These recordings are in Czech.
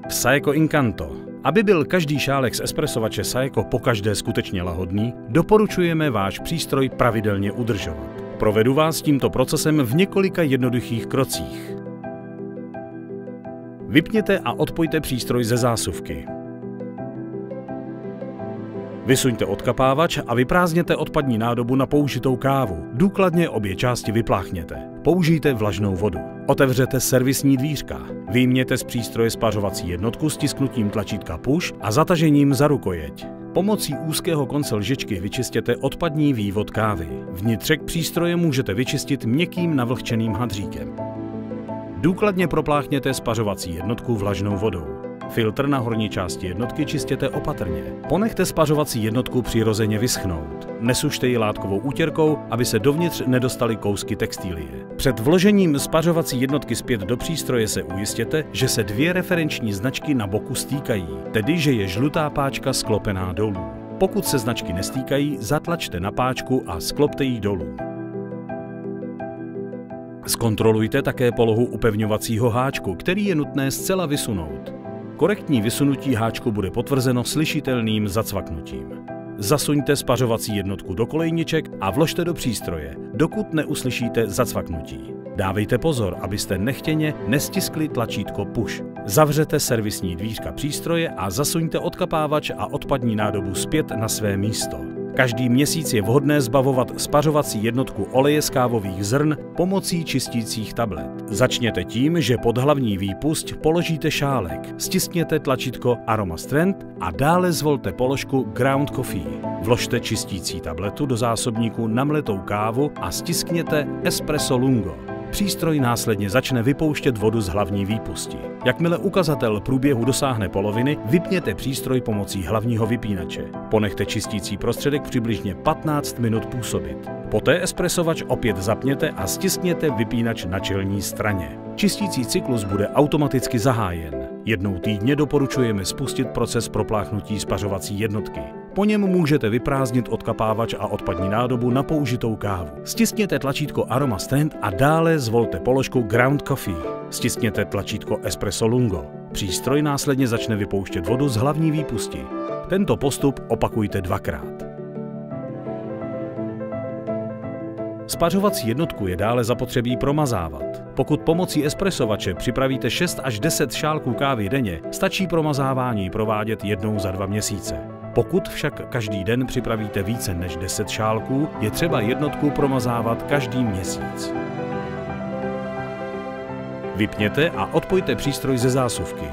Saeco Incanto. Aby byl každý šálek z espresovače Saeco pokaždé skutečně lahodný, doporučujeme váš přístroj pravidelně udržovat. Provedu vás tímto procesem v několika jednoduchých krocích. Vypněte a odpojte přístroj ze zásuvky. Vysuňte odkapávač a vyprázdněte odpadní nádobu na použitou kávu. Důkladně obě části vypláchněte. Použijte vlažnou vodu. Otevřete servisní dvířka. Vyjměte z přístroje spařovací jednotku stisknutím tlačítka Push a zatažením za rukojeť. Pomocí úzkého konce lžičky vyčistěte odpadní vývod kávy. Vnitřek přístroje můžete vyčistit měkkým navlhčeným hadříkem. Důkladně propláchněte spařovací jednotku vlažnou vodou. Filtr na horní části jednotky čistěte opatrně. Ponechte spařovací jednotku přirozeně vyschnout. Nesušte ji látkovou útěrkou, aby se dovnitř nedostaly kousky textilie. Před vložením spařovací jednotky zpět do přístroje se ujistěte, že se dvě referenční značky na boku stýkají, tedy že je žlutá páčka sklopená dolů. Pokud se značky nestýkají, zatlačte na páčku a sklopte ji dolů. Zkontrolujte také polohu upevňovacího háčku, který je nutné zcela vysunout. Korektní vysunutí háčku bude potvrzeno slyšitelným zacvaknutím. Zasuňte spařovací jednotku do kolejniček a vložte do přístroje, dokud neuslyšíte zacvaknutí. Dávejte pozor, abyste nechtěně nestiskli tlačítko Push. Zavřete servisní dvířka přístroje a zasuňte odkapávač a odpadní nádobu zpět na své místo. Každý měsíc je vhodné zbavovat spařovací jednotku oleje z kávových zrn pomocí čistících tablet. Začněte tím, že pod hlavní výpust položíte šálek, stiskněte tlačítko Aroma Strength a dále zvolte položku Ground Coffee. Vložte čistící tabletu do zásobníku na mletou kávu a stiskněte Espresso Lungo. Přístroj následně začne vypouštět vodu z hlavní výpusti. Jakmile ukazatel průběhu dosáhne poloviny, vypněte přístroj pomocí hlavního vypínače. Ponechte čistící prostředek přibližně 15 minut působit. Poté espresovač opět zapněte a stiskněte vypínač na čelní straně. Čistící cyklus bude automaticky zahájen. Jednou týdně doporučujeme spustit proces propláchnutí spařovací jednotky. Po něm můžete vyprázdnit odkapávač a odpadní nádobu na použitou kávu. Stiskněte tlačítko Aroma Strength a dále zvolte položku Ground Coffee. Stiskněte tlačítko Espresso Lungo. Přístroj následně začne vypouštět vodu z hlavní výpusti. Tento postup opakujte dvakrát. Spařovací jednotku je dále zapotřebí promazávat. Pokud pomocí espresovače připravíte 6 až 10 šálků kávy denně, stačí promazávání provádět jednou za 2 měsíce. Pokud však každý den připravíte více než 10 šálků, je třeba jednotku promazávat každý měsíc. Vypněte a odpojte přístroj ze zásuvky.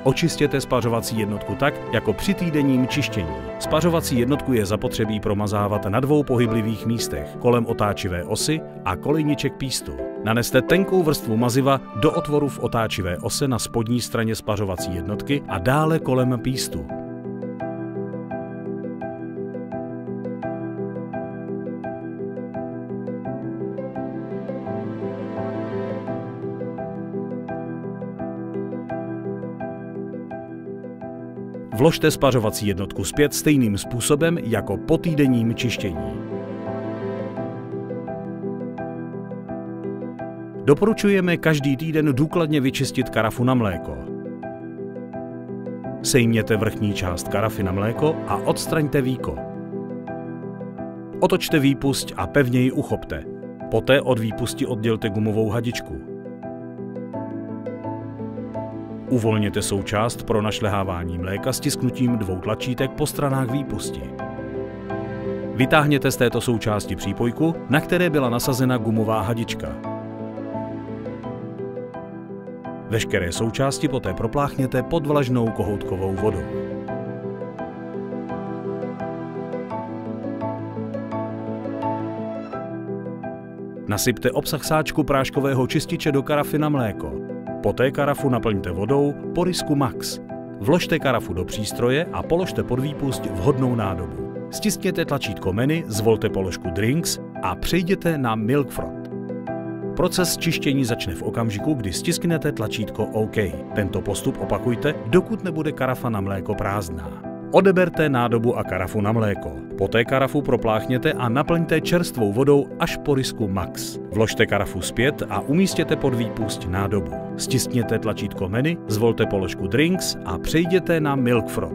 Očistěte spařovací jednotku tak, jako při týdenním čištění. Spařovací jednotku je zapotřebí promazávat na 2 pohyblivých místech, kolem otáčivé osy a kolejniček pístu. Naneste tenkou vrstvu maziva do otvoru v otáčivé ose na spodní straně spařovací jednotky a dále kolem pístu. Vložte spařovací jednotku zpět stejným způsobem jako po týdenním čištění. Doporučujeme každý týden důkladně vyčistit karafu na mléko. Sejměte vrchní část karafy na mléko a odstraňte víko. Otočte výpusť a pevně ji uchopte. Poté od výpusti oddělte gumovou hadičku. Uvolněte součást pro našlehávání mléka stisknutím 2 tlačítek po stranách výpusti. Vytáhněte z této součásti přípojku, na které byla nasazena gumová hadička. Veškeré součásti poté propláchněte pod vlažnou kohoutkovou vodou. Nasypte obsah sáčku práškového čističe do karafy na mléko. Poté karafu naplňte vodou po rysku max. Vložte karafu do přístroje a položte pod výpust vhodnou nádobu. Stiskněte tlačítko menu, zvolte položku Drinks a přejděte na Milk Froth. Proces čištění začne v okamžiku, kdy stisknete tlačítko OK. Tento postup opakujte, dokud nebude karafa na mléko prázdná. Odeberte nádobu a karafu na mléko. Poté karafu propláchněte a naplňte čerstvou vodou až po rysku max. Vložte karafu zpět a umístěte pod výpust nádobu. Stiskněte tlačítko menu, zvolte položku Drinks a přejděte na Milk Frog.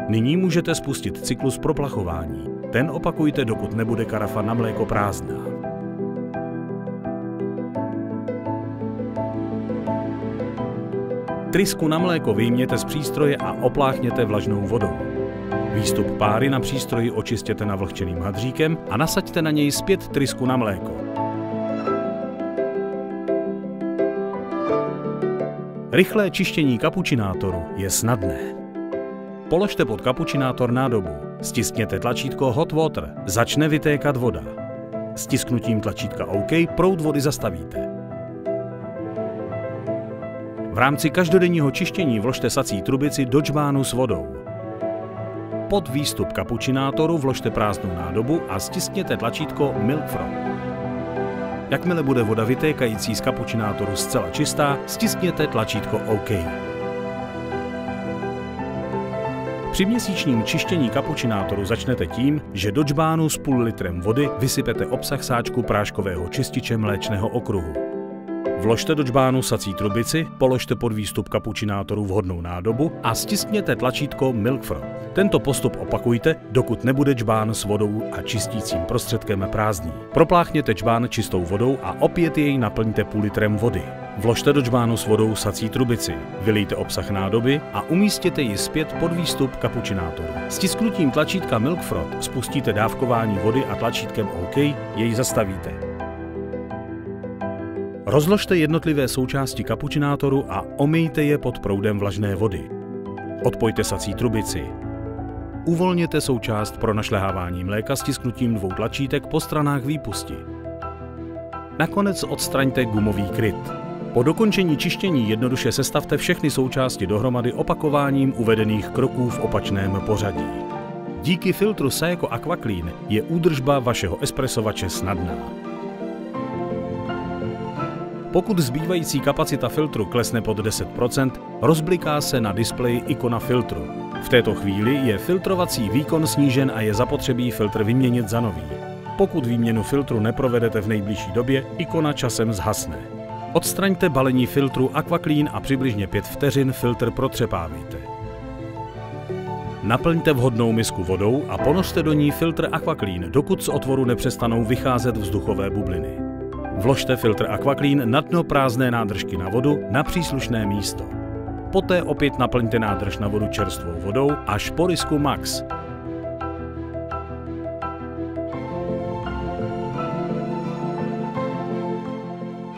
Nyní můžete spustit cyklus proplachování. Ten opakujte, dokud nebude karafa na mléko prázdná. Trysku na mléko vyjměte z přístroje a opláchněte vlažnou vodou. Výstup páry na přístroji očistěte navlhčeným hadříkem a nasaďte na něj zpět trysku na mléko. Rychlé čištění kapučinátoru je snadné. Položte pod kapučinátor nádobu. Stiskněte tlačítko Hot Water. Začne vytékat voda. Stisknutím tlačítka OK proud vody zastavíte. V rámci každodenního čištění vložte sací trubici do džbánu s vodou. Pod výstup kapučinátoru vložte prázdnou nádobu a stiskněte tlačítko Milk Frog. Jakmile bude voda vytékající z kapučinátoru zcela čistá, stiskněte tlačítko OK. Při měsíčním čištění kapučinátoru začnete tím, že do džbánu s půl litrem vody vysypete obsah sáčku práškového čističe mléčného okruhu. Vložte do džbánu sací trubici, položte pod výstup kapučinátoru vhodnou nádobu a stiskněte tlačítko Milk Frog. Tento postup opakujte, dokud nebude džbán s vodou a čistícím prostředkem prázdný. Propláchněte džbán čistou vodou a opět jej naplňte půl litrem vody. Vložte do džbánu s vodou sací trubici, vylijte obsah nádoby a umístěte ji zpět pod výstup kapučinátoru. Stisknutím tlačítka Milk Frog spustíte dávkování vody a tlačítkem OK jej zastavíte. Rozložte jednotlivé součásti kapučinátoru a omyjte je pod proudem vlažné vody. Odpojte sací trubici. Uvolněte součást pro našlehávání mléka stisknutím dvou tlačítek po stranách výpusti. Nakonec odstraňte gumový kryt. Po dokončení čištění jednoduše sestavte všechny součásti dohromady opakováním uvedených kroků v opačném pořadí. Díky filtru Saeco AquaClean je údržba vašeho espresovače snadná. Pokud zbývající kapacita filtru klesne pod 10%, rozbliká se na displeji ikona filtru. V této chvíli je filtrovací výkon snížen a je zapotřebí filtr vyměnit za nový. Pokud výměnu filtru neprovedete v nejbližší době, ikona časem zhasne. Odstraňte balení filtru AquaClean a přibližně 5 vteřin filtr protřepávejte. Naplňte vhodnou misku vodou a ponořte do ní filtr AquaClean, dokud z otvoru nepřestanou vycházet vzduchové bubliny. Vložte filtr AquaClean na dno prázdné nádržky na vodu na příslušné místo. Poté opět naplňte nádrž na vodu čerstvou vodou až po rysku max.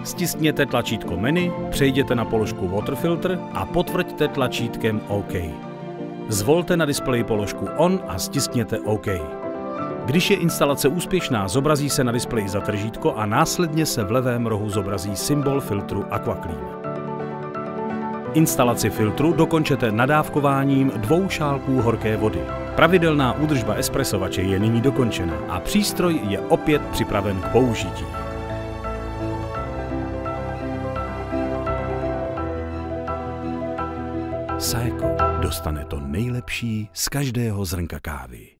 Stiskněte tlačítko menu, přejděte na položku Water Filter a potvrďte tlačítkem OK. Zvolte na displeji položku On a stiskněte OK. Když je instalace úspěšná, zobrazí se na displeji zatržítko a následně se v levém rohu zobrazí symbol filtru AquaClean. Instalaci filtru dokončete nadávkováním 2 šálků horké vody. Pravidelná údržba espresovače je nyní dokončena a přístroj je opět připraven k použití. Saeco dostane to nejlepší z každého zrnka kávy.